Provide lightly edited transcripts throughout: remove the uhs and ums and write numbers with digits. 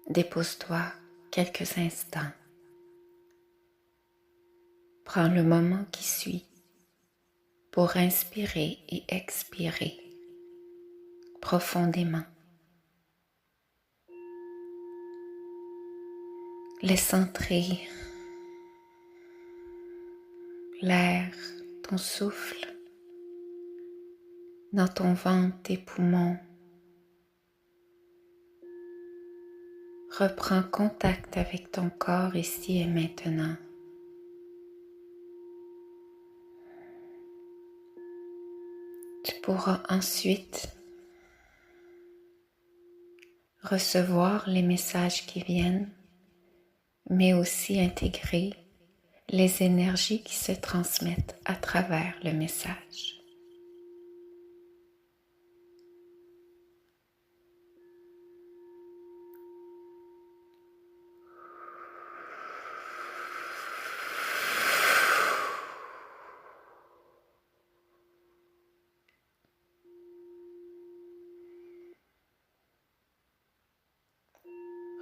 Dépose-toi quelques instants. Prends le moment qui suit pour inspirer et expirer profondément. Laisse entrer l'air, ton souffle dans ton ventre, tes poumons. Reprends contact avec ton corps ici et maintenant. Tu pourras ensuite recevoir les messages qui viennent, mais aussi intégrer les énergies qui se transmettent à travers le message.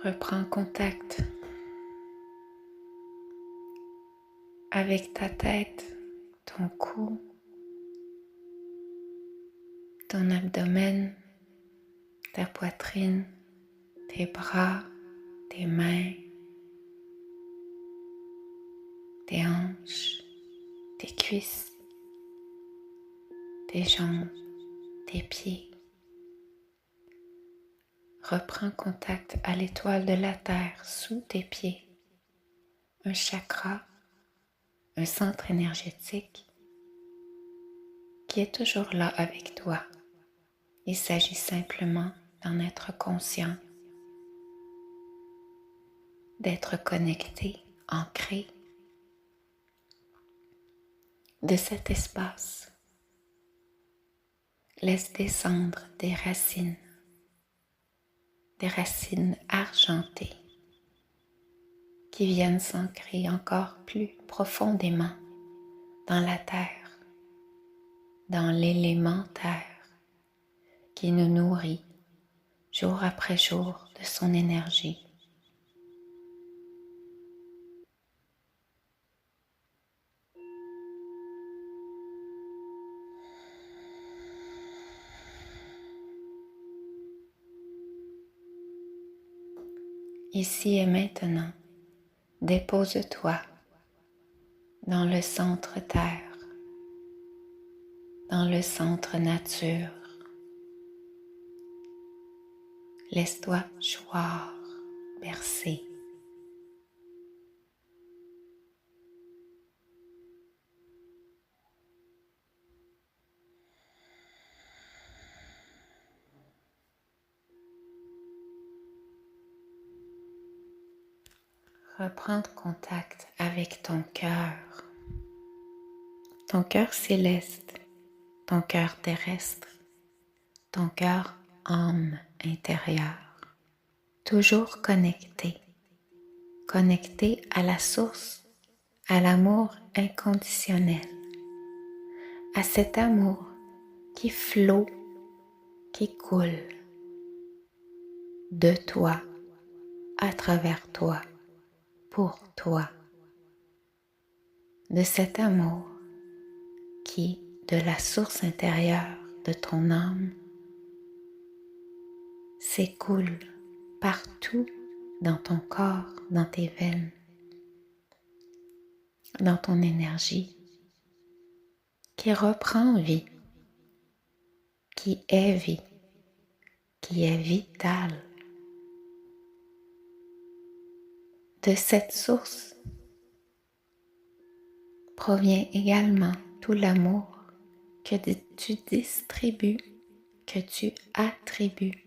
Reprends contact avec ta tête, ton cou, ton abdomen, ta poitrine, tes bras, tes mains, tes hanches, tes cuisses, tes jambes, tes pieds. Reprends contact à l'étoile de la terre sous tes pieds, un chakra, un centre énergétique qui est toujours là avec toi. Il s'agit simplement d'en être conscient, d'être connecté, ancré de cet espace. Laisse descendre des racines argentées qui viennent s'ancrer encore plus profondément dans la terre, dans l'élément terre qui nous nourrit jour après jour de son énergie. Ici et maintenant, dépose-toi dans le centre terre, dans le centre nature. Laisse-toi choir, bercer. Reprendre contact avec ton cœur céleste, ton cœur terrestre, ton cœur âme intérieure. Toujours connecté à la source, à l'amour inconditionnel, à cet amour qui flotte, qui coule de toi, à travers toi, pour toi, de cet amour qui, de la source intérieure de ton âme, s'écoule partout dans ton corps, dans tes veines, dans ton énergie, qui reprend vie, qui est vitale. De cette source provient également tout l'amour que tu distribues, que tu attribues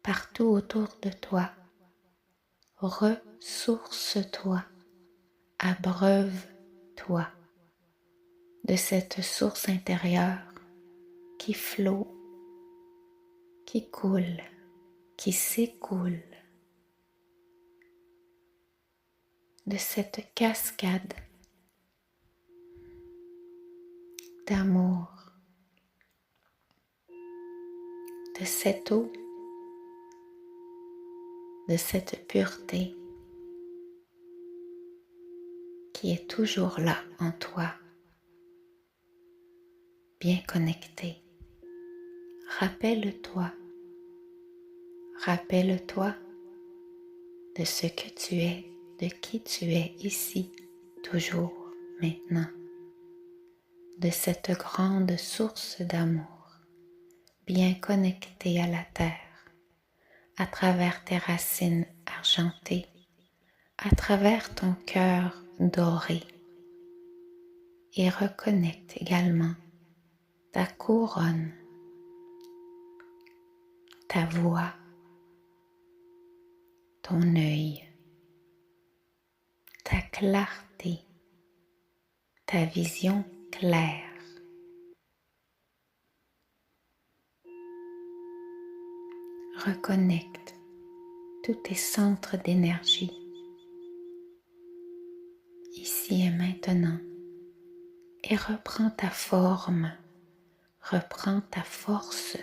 partout autour de toi. Ressource-toi, abreuve-toi de cette source intérieure qui flotte, qui coule, qui s'écoule, de cette cascade d'amour, de cette eau de cette pureté qui est toujours là en toi, bien connectée. Rappelle-toi de ce que tu es, de qui tu es ici, toujours, maintenant, de cette grande source d'amour, bien connectée à la terre, à travers tes racines argentées, à travers ton cœur doré, et reconnecte également ta couronne, ta voix, ton œil, ta clarté, ta vision claire. Reconnecte tous tes centres d'énergie, ici et maintenant, et reprends ta forme, reprends ta force,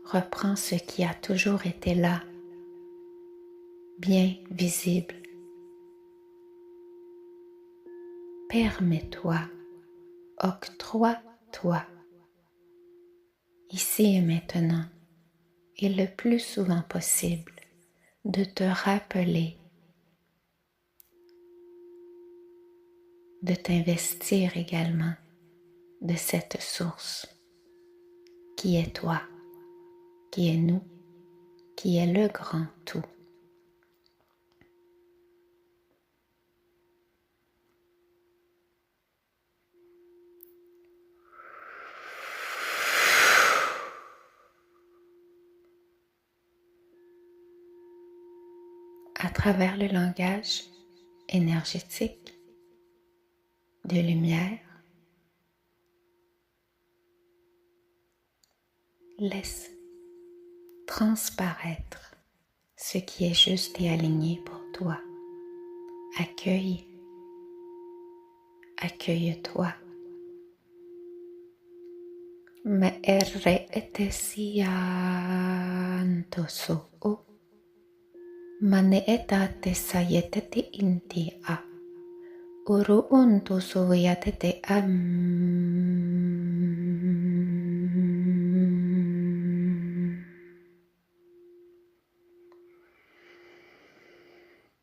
reprends ce qui a toujours été là, bien visible. Permets-toi, octroie-toi, ici et maintenant, et le plus souvent possible, de te rappeler, de t'investir également de cette source qui est toi, qui est nous, qui est le grand tout. À travers le langage énergétique de lumière, laisse transparaître ce qui est juste et aligné pour toi. Accueille-toi. Me etesiantoso o mane etate sayetete inti a uru untu suyatete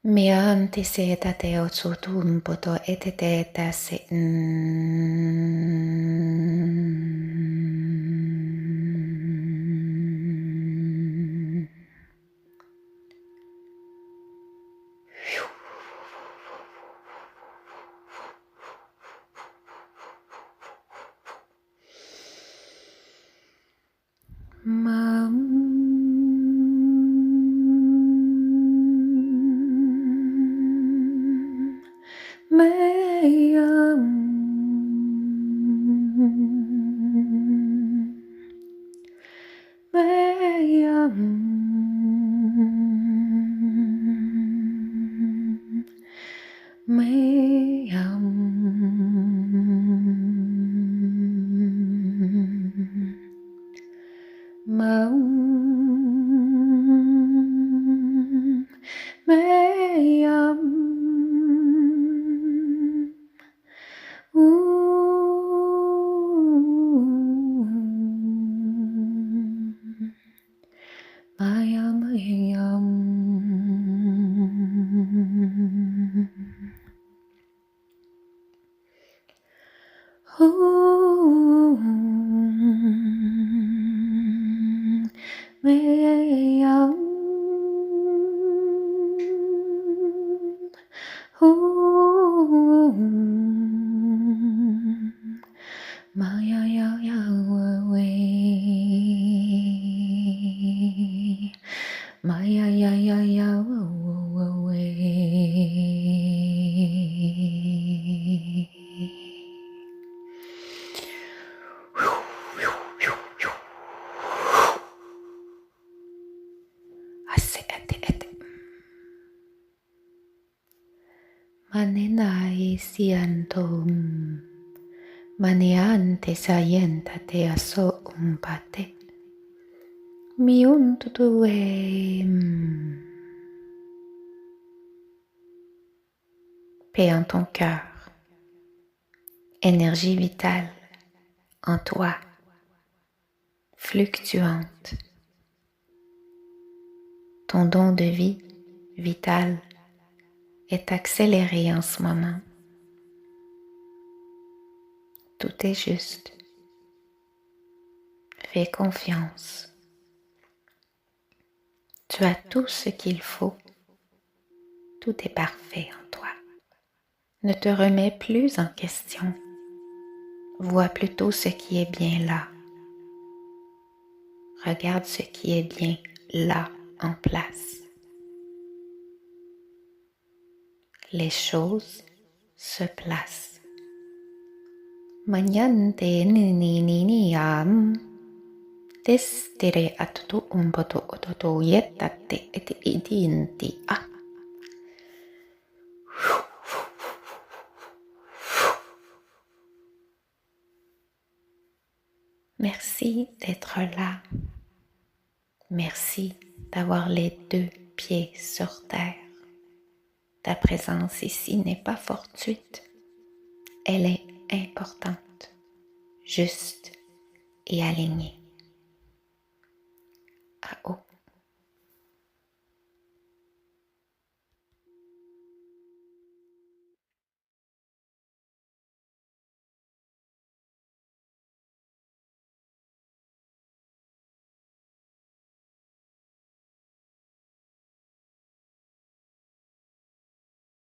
me antisetate otsutumpoto etete etase Manenai siantum maneante sayentate aso umpate miuntutuem paix en ton cœur, énergie vitale en toi, fluctuante. Ton don de vie vital est accéléré en ce moment. Tout est juste. Fais confiance. Tu as tout ce qu'il faut. Tout est parfait en toi. Ne te remets plus en question. Vois plutôt ce qui est bien là. Regarde ce qui est bien là en place. Les choses se placent. Mañante ni ni ni ni am. Testere atutu umboto ototo yetate et idinti a. Merci d'être là. Merci d'avoir les 2 pieds sur terre. Ta présence ici n'est pas fortuite. Elle est importante, juste et alignée. À